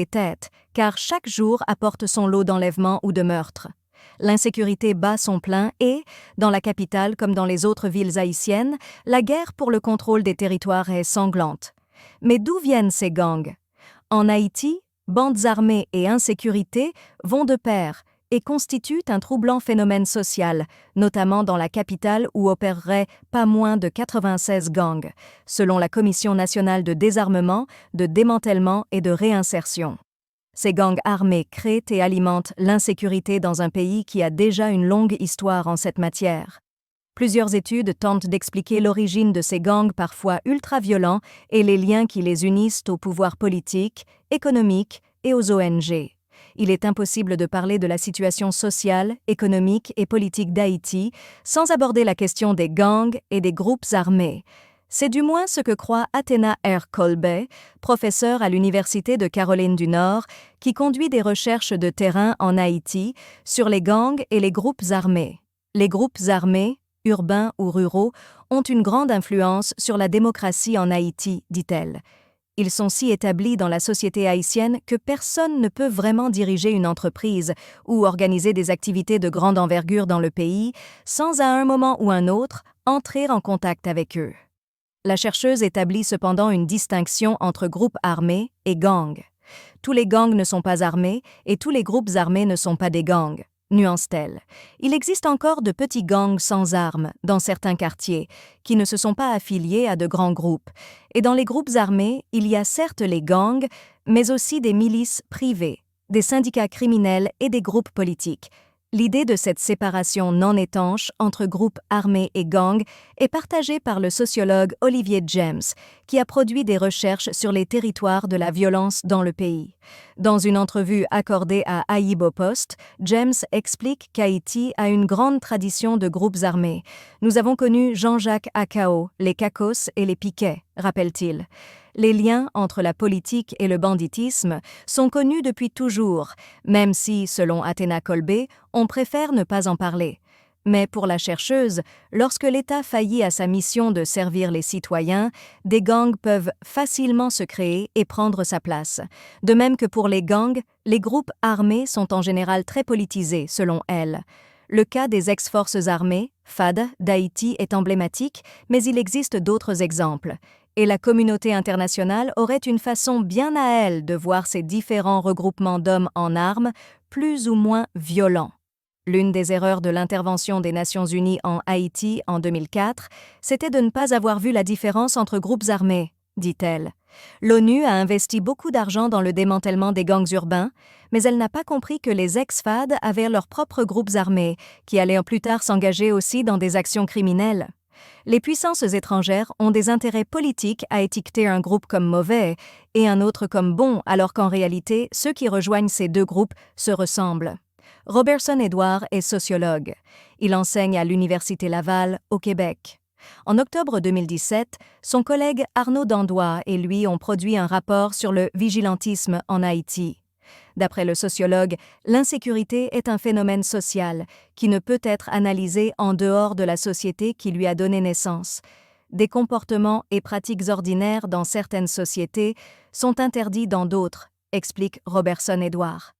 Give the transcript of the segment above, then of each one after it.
les têtes, car chaque jour apporte son lot d'enlèvements ou de meurtres. L'insécurité bat son plein et, dans la capitale comme dans les autres villes haïtiennes, la guerre pour le contrôle des territoires est sanglante. Mais d'où viennent ces gangs? En Haïti, bandes armées et insécurité vont de pair et constituent un troublant phénomène social, notamment dans la capitale où opéreraient pas moins de 96 gangs, selon la Commission nationale de désarmement, de démantèlement et de réinsertion. Ces gangs armés créent et alimentent l'insécurité dans un pays qui a déjà une longue histoire en cette matière. Plusieurs études tentent d'expliquer l'origine de ces gangs parfois ultra-violents et les liens qui les unissent au pouvoir politique, économique et aux ONG. Il est impossible de parler de la situation sociale, économique et politique d'Haïti sans aborder la question des gangs et des groupes armés. C'est du moins ce que croit Athena R. Kolbe, professeur à l'Université de Caroline du Nord, qui conduit des recherches de terrain en Haïti sur les gangs et les groupes armés. Les groupes armés, urbains ou ruraux, ont une grande influence sur la démocratie en Haïti, dit-elle. Ils sont si établis dans la société haïtienne que personne ne peut vraiment diriger une entreprise ou organiser des activités de grande envergure dans le pays sans, à un moment ou un autre, entrer en contact avec eux. La chercheuse établit cependant une distinction entre groupes armés et gangs. Tous les gangs ne sont pas armés et tous les groupes armés ne sont pas des gangs, nuance-t-elle. Il existe encore de petits gangs sans armes dans certains quartiers qui ne se sont pas affiliés à de grands groupes. Et dans les groupes armés, il y a certes les gangs, mais aussi des milices privées, des syndicats criminels et des groupes politiques. L'idée de cette séparation non étanche entre groupes armés et gangs est partagée par le sociologue Olivier James, qui a produit des recherches sur les territoires de la violence dans le pays. Dans une entrevue accordée à Aïbo Post, James explique qu'Haïti a une grande tradition de groupes armés. Nous avons connu Jean-Jacques Akao, les Cacos et les Piquets, rappelle-t-il. Les liens entre la politique et le banditisme sont connus depuis toujours, même si, selon Athena Kolbe, on préfère ne pas en parler. Mais pour la chercheuse, lorsque l'État faillit à sa mission de servir les citoyens, des gangs peuvent facilement se créer et prendre sa place. De même que pour les gangs, les groupes armés sont en général très politisés, selon elle. Le cas des ex-forces armées, FAD, d'Haïti est emblématique, mais il existe d'autres exemples. Et la communauté internationale aurait une façon bien à elle de voir ces différents regroupements d'hommes en armes plus ou moins violents. L'une des erreurs de l'intervention des Nations Unies en Haïti en 2004, c'était de ne pas avoir vu la différence entre groupes armés, dit-elle. L'ONU a investi beaucoup d'argent dans le démantèlement des gangs urbains, mais elle n'a pas compris que les ex-FAD avaient leurs propres groupes armés, qui allaient plus tard s'engager aussi dans des actions criminelles. Les puissances étrangères ont des intérêts politiques à étiqueter un groupe comme mauvais et un autre comme bon, alors qu'en réalité, ceux qui rejoignent ces deux groupes se ressemblent. Robertson Edouard est sociologue. Il enseigne à l'Université Laval, au Québec. En octobre 2017, son collègue Arnaud Dandois et lui ont produit un rapport sur le vigilantisme en Haïti. D'après le sociologue, l'insécurité est un phénomène social qui ne peut être analysé en dehors de la société qui lui a donné naissance. Des comportements et pratiques ordinaires dans certaines sociétés sont interdits dans d'autres, explique Robertson Edouard.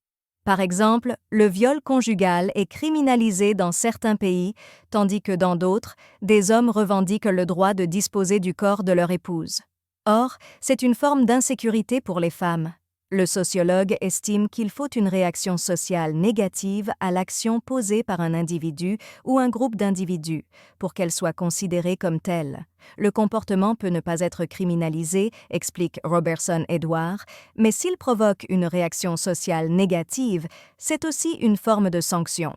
Par exemple, le viol conjugal est criminalisé dans certains pays, tandis que dans d'autres, des hommes revendiquent le droit de disposer du corps de leur épouse. Or, c'est une forme d'insécurité pour les femmes. Le sociologue estime qu'il faut une réaction sociale négative à l'action posée par un individu ou un groupe d'individus pour qu'elle soit considérée comme telle. Le comportement peut ne pas être criminalisé, explique Robertson Edouard, mais s'il provoque une réaction sociale négative, c'est aussi une forme de sanction.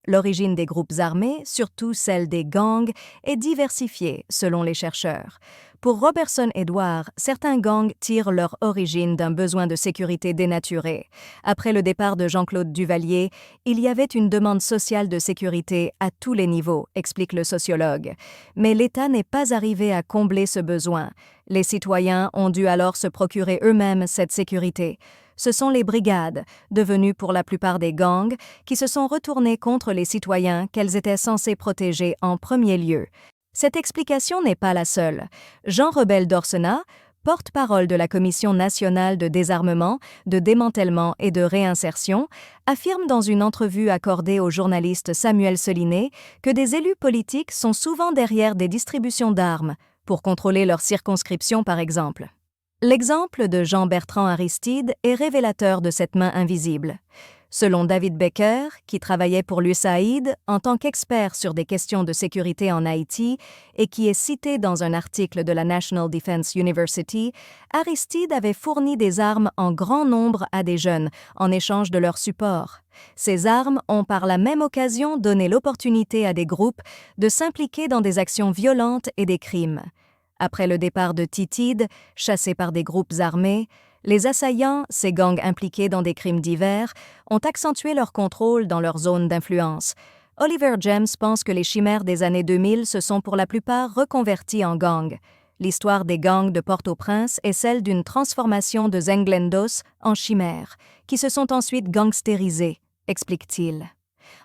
L'origine des groupes armés, surtout celle des gangs, est diversifiée selon les chercheurs. Pour Robertson Edouard, certains gangs tirent leur origine d'un besoin de sécurité dénaturé. Après le départ de Jean-Claude Duvalier, il y avait une demande sociale de sécurité à tous les niveaux, explique le sociologue. Mais l'État n'est pas arrivé à combler ce besoin. Les citoyens ont dû alors se procurer eux-mêmes cette sécurité. Ce sont les brigades, devenues pour la plupart des gangs, qui se sont retournées contre les citoyens qu'elles étaient censées protéger en premier lieu. Cette explication n'est pas la seule. Jean Rebel d'Orsena, porte-parole de la Commission nationale de désarmement, de démantèlement et de réinsertion, affirme dans une entrevue accordée au journaliste Samuel Solinet que des élus politiques sont souvent derrière des distributions d'armes, pour contrôler leur circonscription par exemple. L'exemple de Jean-Bertrand Aristide est révélateur de cette main invisible. Selon David Becker, qui travaillait pour l'USAID en tant qu'expert sur des questions de sécurité en Haïti et qui est cité dans un article de la National Defense University, Aristide avait fourni des armes en grand nombre à des jeunes en échange de leur support. Ces armes ont par la même occasion donné l'opportunité à des groupes de s'impliquer dans des actions violentes et des crimes. Après le départ de Titide, chassé par des groupes armés, les assaillants, ces gangs impliqués dans des crimes divers, ont accentué leur contrôle dans leur zone d'influence. Oliver James pense que les chimères des années 2000 se sont pour la plupart reconvertis en gangs. L'histoire des gangs de Port-au-Prince est celle d'une transformation de Zenglendos en chimères, qui se sont ensuite gangstérisés, explique-t-il.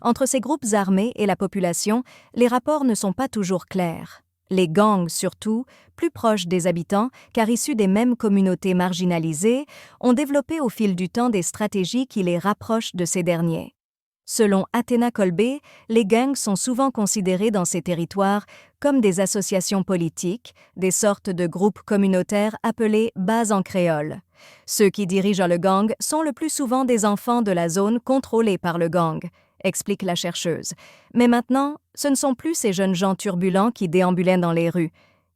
Entre ces groupes armés et la population, les rapports ne sont pas toujours clairs. Les gangs, surtout, plus proches des habitants, car issus des mêmes communautés marginalisées, ont développé au fil du temps des stratégies qui les rapprochent de ces derniers. Selon Athéna Colbé, les gangs sont souvent considérés dans ces territoires comme des associations politiques, des sortes de groupes communautaires appelés bases en créole. Ceux qui dirigent le gang sont le plus souvent des enfants de la zone contrôlée par le gang, explique la chercheuse. Mais maintenant, ce ne sont plus ces jeunes gens turbulents qui déambulaient dans les rues.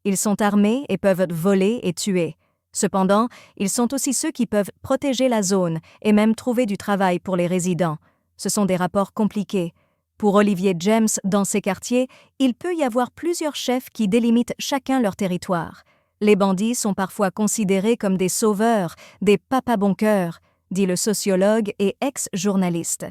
Ils sont armés et peuvent voler et tuer. Cependant, ils sont aussi ceux qui peuvent protéger la zone et même trouver du travail pour les résidents. Ce sont des rapports compliqués. Pour Olivier James, dans ces quartiers, il peut y avoir plusieurs chefs qui délimitent chacun leur territoire. Les bandits sont parfois considérés comme des sauveurs, des papas bon cœur, dit le sociologue et ex-journaliste.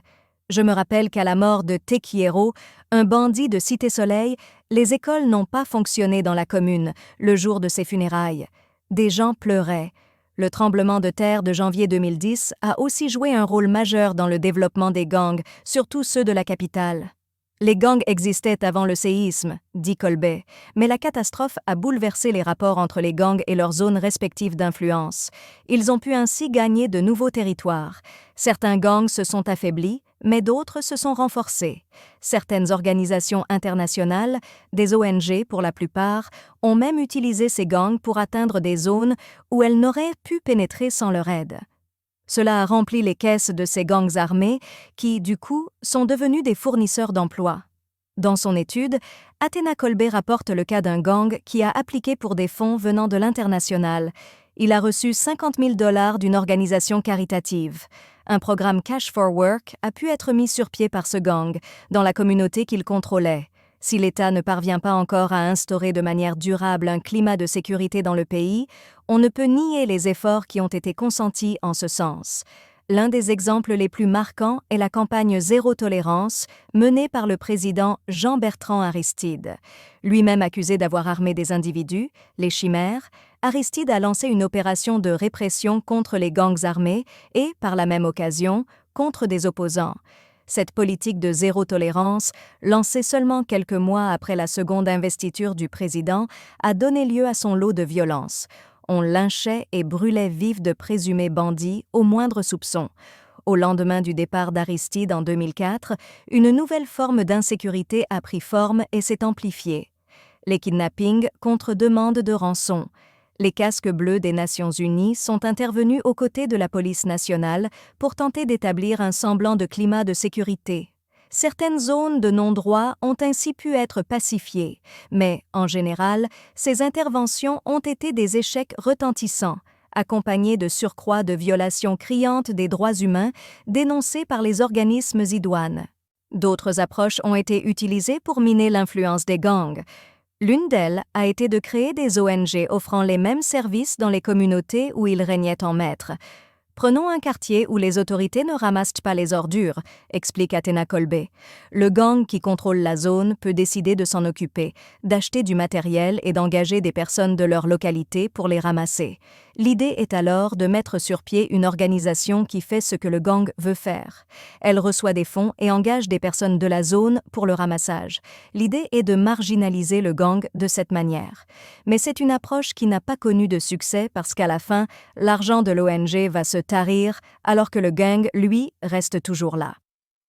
Je me rappelle qu'à la mort de Tequiero, un bandit de Cité-Soleil, les écoles n'ont pas fonctionné dans la commune le jour de ses funérailles. Des gens pleuraient. Le tremblement de terre de janvier 2010 a aussi joué un rôle majeur dans le développement des gangs, surtout ceux de la capitale. Les gangs existaient avant le séisme, dit Colbet, mais la catastrophe a bouleversé les rapports entre les gangs et leurs zones respectives d'influence. Ils ont pu ainsi gagner de nouveaux territoires. Certains gangs se sont affaiblis, mais d'autres se sont renforcés. Certaines organisations internationales, des ONG pour la plupart, ont même utilisé ces gangs pour atteindre des zones où elles n'auraient pu pénétrer sans leur aide. Cela a rempli les caisses de ces gangs armés qui, du coup, sont devenus des fournisseurs d'emplois. Dans son étude, Athéna Colbet rapporte le cas d'un gang qui a appliqué pour des fonds venant de l'international. Il a reçu 50 000 $ d'une organisation caritative. Un programme Cash for Work a pu être mis sur pied par ce gang, dans la communauté qu'il contrôlait. Si l'État ne parvient pas encore à instaurer de manière durable un climat de sécurité dans le pays, on ne peut nier les efforts qui ont été consentis en ce sens. L'un des exemples les plus marquants est la campagne Zéro tolérance menée par le président Jean-Bertrand Aristide. Lui-même accusé d'avoir armé des individus, les chimères, Aristide a lancé une opération de répression contre les gangs armés et, par la même occasion, contre des opposants. Cette politique de zéro tolérance, lancée seulement quelques mois après la seconde investiture du président, a donné lieu à son lot de violence. On lynchait et brûlait vifs de présumés bandits au moindre soupçon. Au lendemain du départ d'Aristide en 2004, une nouvelle forme d'insécurité a pris forme et s'est amplifiée. Les kidnappings contre demande de rançon. Les casques bleus des Nations Unies sont intervenus aux côtés de la police nationale pour tenter d'établir un semblant de climat de sécurité. Certaines zones de non-droit ont ainsi pu être pacifiées, mais, en général, ces interventions ont été des échecs retentissants, accompagnés de surcroît de violations criantes des droits humains dénoncées par les organismes idoines. D'autres approches ont été utilisées pour miner l'influence des gangs. L'une d'elles a été de créer des ONG offrant les mêmes services dans les communautés où ils régnaient en maître. Prenons un quartier où les autorités ne ramassent pas les ordures, explique Athéna Colbet. Le gang qui contrôle la zone peut décider de s'en occuper, d'acheter du matériel et d'engager des personnes de leur localité pour les ramasser. L'idée est alors de mettre sur pied une organisation qui fait ce que le gang veut faire. Elle reçoit des fonds et engage des personnes de la zone pour le ramassage. L'idée est de marginaliser le gang de cette manière. Mais c'est une approche qui n'a pas connu de succès parce qu'à la fin, l'argent de l'ONG va se tarir alors que le gang, lui, reste toujours là.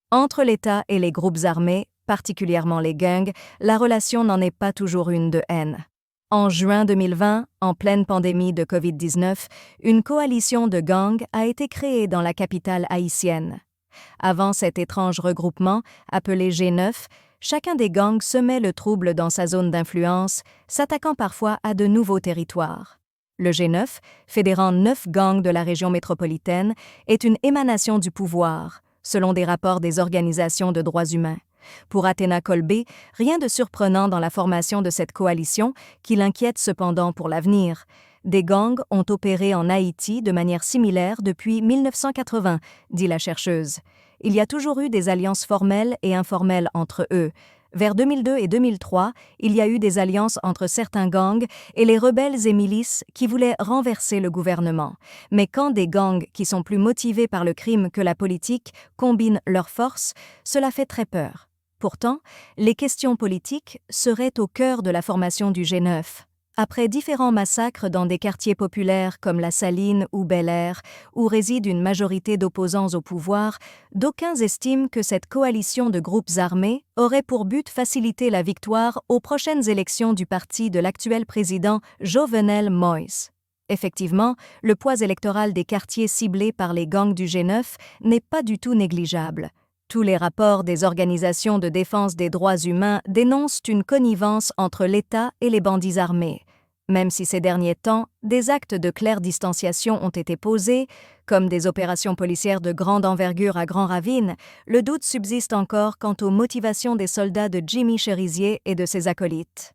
Entre l'État et les groupes armés, particulièrement les gangs, la relation n'en est pas toujours une de haine. En juin 2020, en pleine pandémie de COVID-19, une coalition de gangs a été créée dans la capitale haïtienne. Avant cet étrange regroupement, appelé G9, chacun des gangs semait le trouble dans sa zone d'influence, s'attaquant parfois à de nouveaux territoires. Le G9, fédérant 9 gangs de la région métropolitaine, est une émanation du pouvoir, selon des rapports des organisations de droits humains. Pour Athéna Colbé, rien de surprenant dans la formation de cette coalition qui l'inquiète cependant pour l'avenir. Des gangs ont opéré en Haïti de manière similaire depuis 1980, dit la chercheuse. Il y a toujours eu des alliances formelles et informelles entre eux. Vers 2002 et 2003, il y a eu des alliances entre certains gangs et les rebelles et milices qui voulaient renverser le gouvernement. Mais quand des gangs qui sont plus motivés par le crime que la politique combinent leurs forces, cela fait très peur. Pourtant, les questions politiques seraient au cœur de la formation du G9. Après différents massacres dans des quartiers populaires comme La Saline ou Bel-Air, où réside une majorité d'opposants au pouvoir, d'aucuns estiment que cette coalition de groupes armés aurait pour but faciliter la victoire aux prochaines élections du parti de l'actuel président Jovenel Moïse. Effectivement, le poids électoral des quartiers ciblés par les gangs du G9 n'est pas du tout négligeable. Tous les rapports des organisations de défense des droits humains dénoncent une connivence entre l'État et les bandits armés. Même si ces derniers temps, des actes de claire distanciation ont été posés, comme des opérations policières de grande envergure à Grand Ravine, le doute subsiste encore quant aux motivations des soldats de Jimmy Cherizier et de ses acolytes.